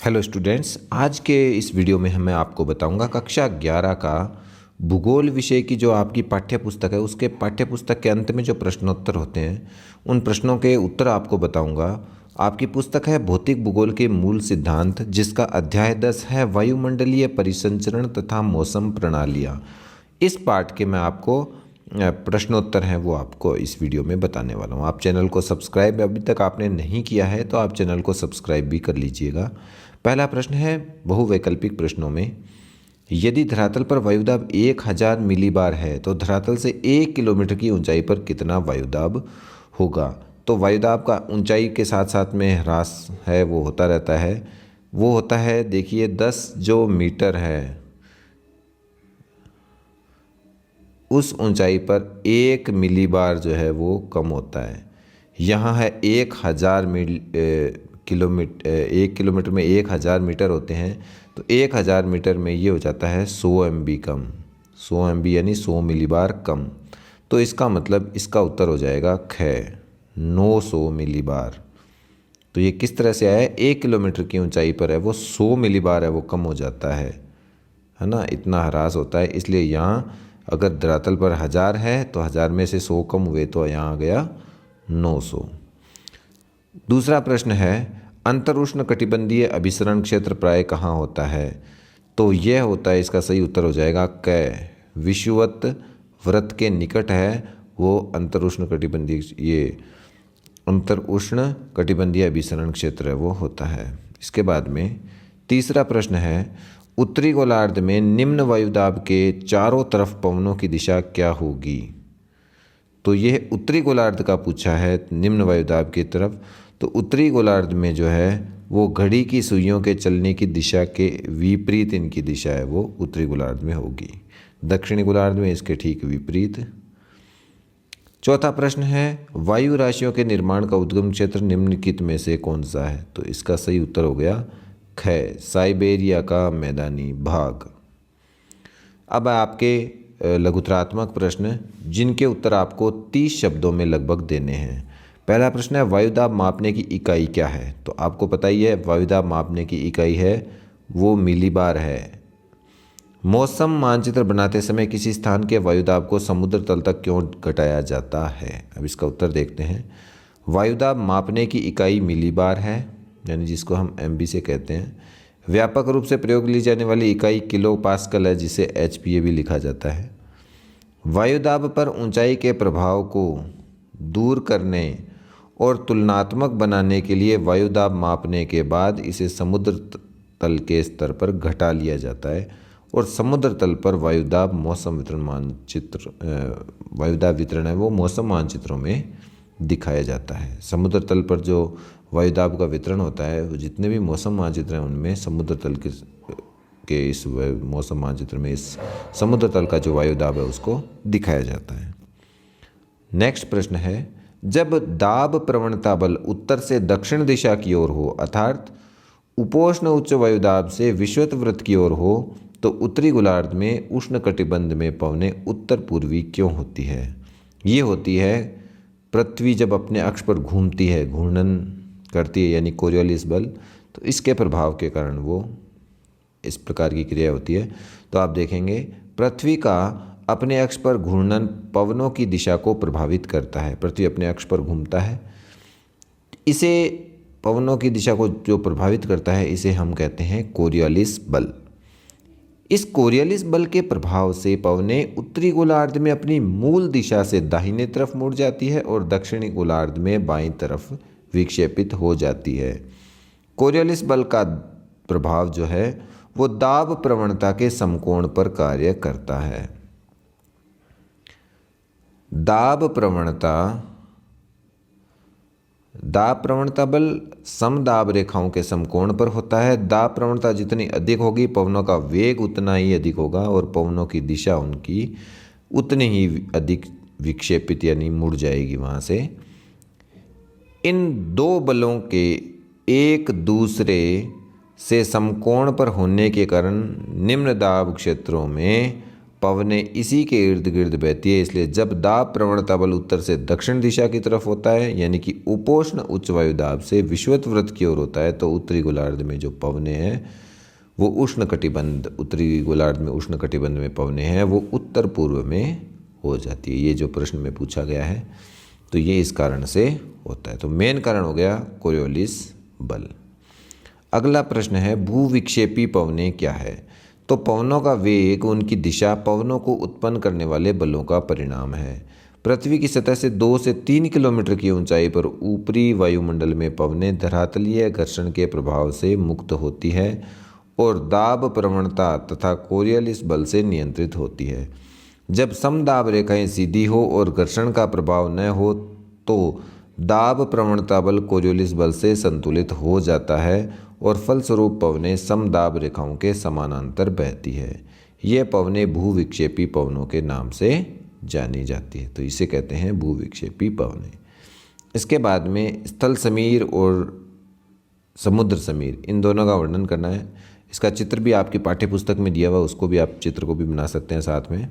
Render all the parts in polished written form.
Hello students, आज के इस वीडियो में मैं आपको बताऊंगा कक्षा 11 का भूगोल विषय की जो आपकी पाठ्य पुस्तक है उसके पाठ्य पुस्तक के अंत में जो प्रश्नोत्तर होते हैं उन प्रश्नों के उत्तर आपको बताऊंगा। आपकी पुस्तक है भौतिक भूगोल के मूल सिद्धांत, जिसका अध्याय 10 है वायुमंडलीय परिसंचरण तथा मौसम प्रणालियाँ। इस पाठ के मैं आपको प्रश्नोत्तर हैं वो आपको इस वीडियो में बताने वाला हूँ। आप चैनल को सब्सक्राइब अभी तक आपने नहीं किया है तो आप चैनल को सब्सक्राइब भी कर लीजिएगा। पहला प्रश्न है बहुवैकल्पिक प्रश्नों में, यदि धरातल पर वायुदाब 1000 मिलीबार है तो धरातल से 1 किलोमीटर की ऊंचाई पर कितना वायुदाब होगा। तो वायुदाब का ऊंचाई के साथ साथ में ह्रास है वो होता रहता है, वो होता है देखिए 10 जो मीटर है उस ऊंचाई पर 1 मिलीबार जो है वो कम होता है। यहाँ है 1000 किलोमीटर, 1 किलोमीटर में 1000 मीटर होते हैं तो 1000 मीटर में ये हो जाता है 100 MB कम, 100 MB यानी 100 मिलीबार कम। तो इसका मतलब इसका उत्तर हो जाएगा ख 900 मिलीबार। तो ये किस तरह से आया है, 1 किलोमीटर की ऊंचाई पर है वो 100 मिलीबार है वो कम हो जाता है ना, इतना ह्रास होता है। इसलिए यहाँ अगर धरातल पर 1000 है तो 1000 में से 100 कम हुए तो यहाँ आ गया 900। दूसरा प्रश्न है, अंतर उष्ण कटिबंधीय अभिसरण क्षेत्र प्राय कहाँ होता है। तो यह होता है, इसका सही उत्तर हो जाएगा क विषुवत वृत्त के निकट है वो अंतर उष्ण कटिबंधीय, ये अंतर उष्ण कटिबंधीय अभिसरण क्षेत्र है वो होता है। इसके बाद में तीसरा प्रश्न है, उत्तरी गोलार्ध में निम्न वायुदाब के चारों तरफ पवनों की दिशा क्या होगी। तो यह उत्तरी गोलार्ध का पूछा है, निम्न वायुदाब की तरफ। तो उत्तरी गोलार्ध में जो है वो घड़ी की सुइयों के चलने की दिशा के विपरीत इनकी दिशा है वो उत्तरी गोलार्ध में होगी, दक्षिणी गोलार्ध में इसके ठीक विपरीत। चौथा प्रश्न है, वायु राशियों के निर्माण का उद्गम क्षेत्र निम्नलिखित में से कौन सा है। तो इसका सही उत्तर हो गया ख साइबेरिया का मैदानी भाग। अब आपके लघुतरात्मक प्रश्न जिनके उत्तर आपको 30 शब्दों में लगभग देने हैं। पहला प्रश्न है, वायुदाब मापने की इकाई क्या है। तो आपको पता ही है वायुदाब मापने की इकाई है वो मिलीबार है। मौसम मानचित्र बनाते समय किसी स्थान के वायुदाब को समुद्र तल तक क्यों घटाया जाता है। अब इसका उत्तर देखते हैं। वायुदाब मापने की इकाई मिलीबार है, यानी जिसको हम MB से कहते हैं। व्यापक रूप से प्रयोग ली जाने वाली इकाई किलो पास्कल है, जिसे HPA भी लिखा जाता है। वायुदाब पर ऊंचाई के प्रभाव को दूर करने और तुलनात्मक बनाने के लिए वायुदाब मापने के बाद इसे समुद्र तल के स्तर पर घटा लिया जाता है और समुद्र तल पर वायुदाब मौसम वितरण मानचित्र, वायुदाब वितरण है वो मौसम मानचित्रों में दिखाया जाता है। समुद्र तल पर जो वायुदाब का वितरण होता है वो जितने भी मौसम मानचित्र हैं उनमें समुद्र तल के इस मौसम मानचित्र में इस समुद्र तल का जो वायुदाब है उसको दिखाया जाता है। नेक्स्ट प्रश्न है, जब दाब प्रवणता बल उत्तर से दक्षिण दिशा की ओर हो अर्थात उपोष्ण उच्च वायुदाब से विषुवत वृत्त की ओर हो तो उत्तरी गोलार्ध में उष्ण कटिबंध में पवनें उत्तर पूर्वी क्यों होती है। ये होती है पृथ्वी जब अपने अक्ष पर घूमती है, घूर्णन करती है यानी कोरियोलिस बल, तो इसके प्रभाव के कारण वो इस प्रकार की क्रिया होती है। तो आप देखेंगे पृथ्वी का अपने अक्ष पर घूर्णन पवनों की दिशा को प्रभावित करता है। पृथ्वी अपने अक्ष पर घूमता है, इसे पवनों की दिशा को जो प्रभावित करता है इसे हम कहते हैं कोरियोलिस बल। इस कोरियोलिस बल के प्रभाव से पवनें उत्तरी गोलार्ध में अपनी मूल दिशा से दाहिने तरफ मुड़ जाती है और दक्षिणी गोलार्ध में बाईं तरफ विक्षेपित हो जाती है। कोरियोलिस बल का प्रभाव जो है वो दाब प्रवणता के समकोण पर कार्य करता है। दाब प्रवणता बल समदाब रेखाओं के समकोण पर होता है। दाब प्रवणता जितनी अधिक होगी पवनों का वेग उतना ही अधिक होगा और पवनों की दिशा उनकी उतनी ही अधिक विक्षेपित यानी मुड़ जाएगी वहाँ से। इन दो बलों के एक दूसरे से समकोण पर होने के कारण निम्न दाब क्षेत्रों में पवने इसी के इर्द गिर्द बहती है, इसलिए जब दाब प्रवणता बल उत्तर से दक्षिण दिशा की तरफ होता है, यानी कि उपोष्ण उच्च वायु दाब से विषुवत वृत्त की ओर होता है, तो उत्तरी गोलार्ध में जो पवने हैं वो उष्ण कटिबंध, उत्तरी गोलार्ध में उष्ण कटिबंध में पवने हैं वो उत्तर पूर्व में हो जाती है। ये जो प्रश्न में पूछा गया है तो ये इस कारण से होता है। तो मेन कारण हो गया कोरियोलिस बल। अगला प्रश्न है भूविक्षेपी पवनें क्या है। तो पवनों का वेग, उनकी दिशा पवनों को उत्पन्न करने वाले बलों का परिणाम है। पृथ्वी की सतह से 2 से 3 किलोमीटर की ऊंचाई पर ऊपरी वायुमंडल में पवनें धरातलीय घर्षण के प्रभाव से मुक्त होती है और दाब प्रवणता तथा कोरियोलिस बल से नियंत्रित होती है। जब समदाब रेखाएं सीधी हो और घर्षण का प्रभाव न हो तो दाब प्रवणता बल कोरियोलिस बल से संतुलित हो जाता है और फलस्वरूप पवनें समदाब रेखाओं के समानांतर बहती है। ये पवनें भूविक्षेपी पवनों के नाम से जानी जाती है, तो इसे कहते हैं भूविक्षेपी पवनें। इसके बाद में स्थल समीर और समुद्र समीर, इन दोनों का वर्णन करना है। इसका चित्र भी आपकी पाठ्य पुस्तक में दिया हुआ, उसको भी आप चित्र को भी बना सकते हैं साथ में।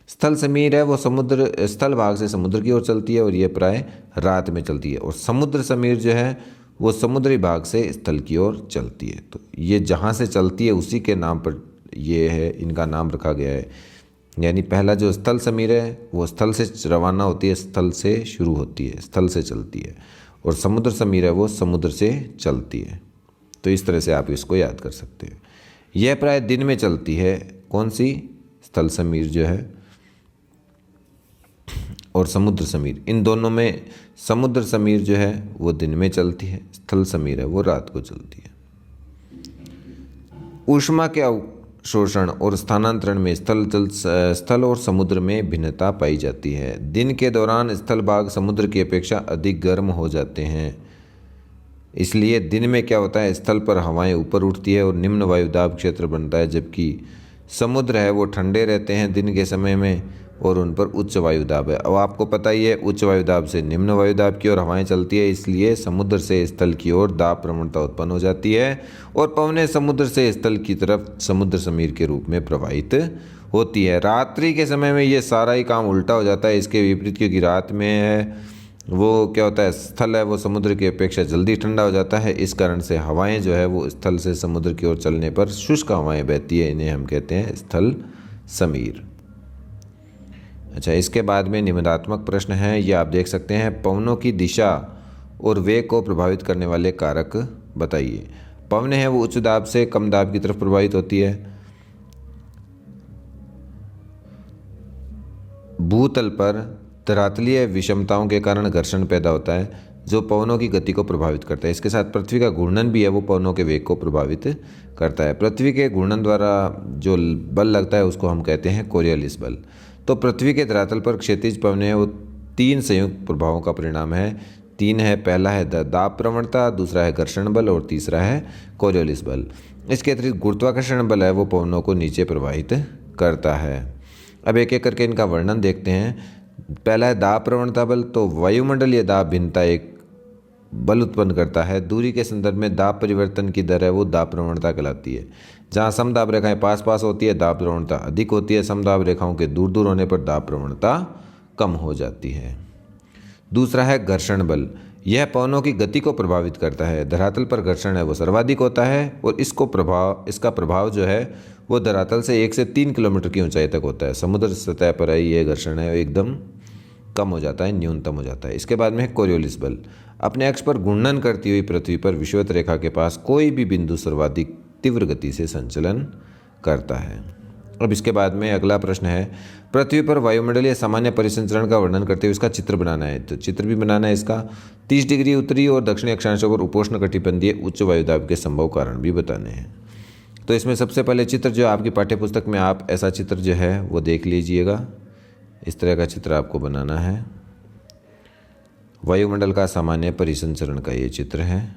स्थल समीर है वो समुद्र स्थल भाग से समुद्र की ओर चलती है और ये प्राय रात में चलती है, और समुद्र समीर जो है वो समुद्री भाग से स्थल की ओर चलती है। तो ये जहाँ से चलती है उसी के नाम पर ये है, इनका नाम रखा गया है। यानी पहला जो स्थल समीर है वो स्थल से रवाना होती है, स्थल से शुरू होती है, स्थल से चलती है, और समुद्र समीर है वो समुद्र से चलती है। तो इस तरह से आप इसको याद कर सकते हैं। यह प्राय दिन में चलती है, कौन सी, स्थल समीर जो है और समुद्र समीर, इन दोनों में समुद्र समीर जो है वो दिन में चलती है, स्थल समीर है वो रात को चलती है। ऊष्मा के अवशोषण और स्थानांतरण में स्थल और समुद्र में भिन्नता पाई जाती है। दिन के दौरान स्थल भाग समुद्र की अपेक्षा अधिक गर्म हो जाते हैं, इसलिए दिन में क्या होता है, स्थल पर हवाएं ऊपर उठती है और निम्न वायुदाब क्षेत्र बनता है, जबकि समुद्र है वो ठंडे रहते हैं दिन के समय में और उन पर उच्च वायुदाब है। अब आपको पता ही है उच्च वायुदाब से निम्न वायुदाब की ओर हवाएं चलती है, इसलिए समुद्र से स्थल की ओर दाब प्रवणता उत्पन्न हो जाती है और पवनें समुद्र से स्थल की तरफ समुद्र समीर के रूप में प्रवाहित होती है। रात्रि के समय में ये सारा ही काम उल्टा हो जाता है, इसके विपरीत, क्योंकि रात में है वो क्या होता है, स्थल है वो समुद्र की अपेक्षा जल्दी ठंडा हो जाता है। इस कारण से हवाएं जो है वो स्थल से समुद्र की ओर चलने पर शुष्क हवाएं बहती है, इन्हें हम कहते हैं स्थल समीर। अच्छा, इसके बाद में निबंधात्मक प्रश्न है, ये आप देख सकते हैं। पवनों की दिशा और वेग को प्रभावित करने वाले कारक बताइए। पवनें हैं वो उच्च दाब से कम दाब की तरफ प्रभावित होती है। भूतल पर धरातलीय विषमताओं के कारण घर्षण पैदा होता है जो पवनों की गति को प्रभावित करता है। इसके साथ पृथ्वी का घूर्णन भी है वो पवनों के वेग को प्रभावित करता है। पृथ्वी के घूर्णन द्वारा जो बल लगता है उसको हम कहते हैं कोरियोलिस बल। तो पृथ्वी के धरातल पर क्षैतिज पवनें हैं वो 3 संयुक्त प्रभावों का परिणाम है। 3 है, पहला है दाब प्रवणता, दूसरा है घर्षण बल और तीसरा है कोरियोलिस बल। इसके अतिरिक्त गुरुत्वाकर्षण बल है वो पवनों को नीचे प्रवाहित करता है। अब एक एक करके इनका वर्णन देखते हैं। पहला है दाब प्रवणता बल। तो वायुमंडलीय दाब भिन्नता एक बल उत्पन्न करता है। दूरी के संदर्भ में दाब परिवर्तन की दर है वो दाब प्रवणता कहलाती है। जहाँ समदाब रेखाएं पास पास होती है दाब प्रवणता अधिक होती है, समदाब रेखाओं के दूर दूर होने पर दाब प्रवणता कम हो जाती है। दूसरा है घर्षण बल। यह पवनों की गति को प्रभावित करता है। धरातल पर घर्षण है वो सर्वाधिक होता है और इसका प्रभाव जो है वो धरातल से 1 से 3 किलोमीटर की ऊंचाई तक होता है। समुद्र सतह पर ये घर्षण है एकदम कम हो जाता है, न्यूनतम हो जाता है। इसके बाद में है कोरियोलिस बल। अपने अक्ष पर घूर्णन करती हुई पृथ्वी पर विषुवत रेखा के पास कोई भी बिंदु सर्वाधिक तीव्र गति से संचलन करता है। अब इसके बाद में अगला प्रश्न है, पृथ्वी पर वायुमंडलीय सामान्य परिसंचरण का वर्णन करते हुए इसका चित्र बनाना है। तो चित्र भी बनाना है इसका। 30 डिग्री उत्तरी और दक्षिणी अक्षांशों पर उपोष्ण कटिबंधीय उच्च वायुदाब के संभव कारण भी बताने हैं। तो इसमें सबसे पहले चित्र जो आपकी पाठ्य पुस्तक में आप ऐसा चित्र जो है वो देख लीजिएगा। इस तरह का चित्र आपको बनाना है। वायुमंडल का सामान्य परिसंचरण का ये चित्र है,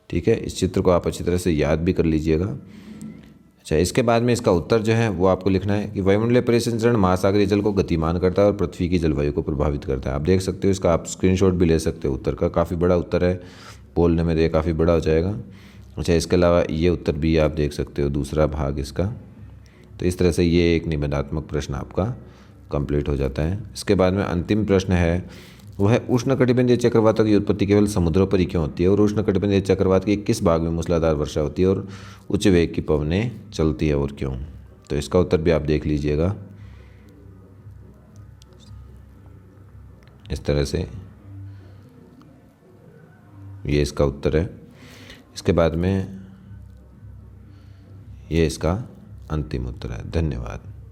ठीक है। इस चित्र को आप अच्छी तरह से याद भी कर लीजिएगा। अच्छा, इसके बाद में इसका उत्तर जो है वो आपको लिखना है कि वायुमंडलीय परिसंचरण महासागरीय जल को गतिमान करता है और पृथ्वी की जलवायु को प्रभावित करता है। आप देख सकते हो, इसका आप स्क्रीनशॉट भी ले सकते हो। उत्तर का काफ़ी बड़ा उत्तर है, बोलने में ये काफ़ी बड़ा हो जाएगा। अच्छा, इसके अलावा ये उत्तर भी आप देख सकते हो, दूसरा भाग इसका। तो इस तरह से ये एक निबंधात्मक प्रश्न आपका कंप्लीट हो जाता है। इसके बाद में अंतिम प्रश्न है वह है उष्णकटिबंधीय चक्रवातों की उत्पत्ति केवल समुद्रों पर ही क्यों होती है और उष्णकटिबंधीय चक्रवात के किस भाग में मूसलाधार वर्षा होती है और उच्च वेग की पवनें चलती है और क्यों। तो इसका उत्तर भी आप देख लीजिएगा इस तरह से, ये इसका उत्तर है। इसके बाद में ये इसका अंतिम उत्तर है। धन्यवाद।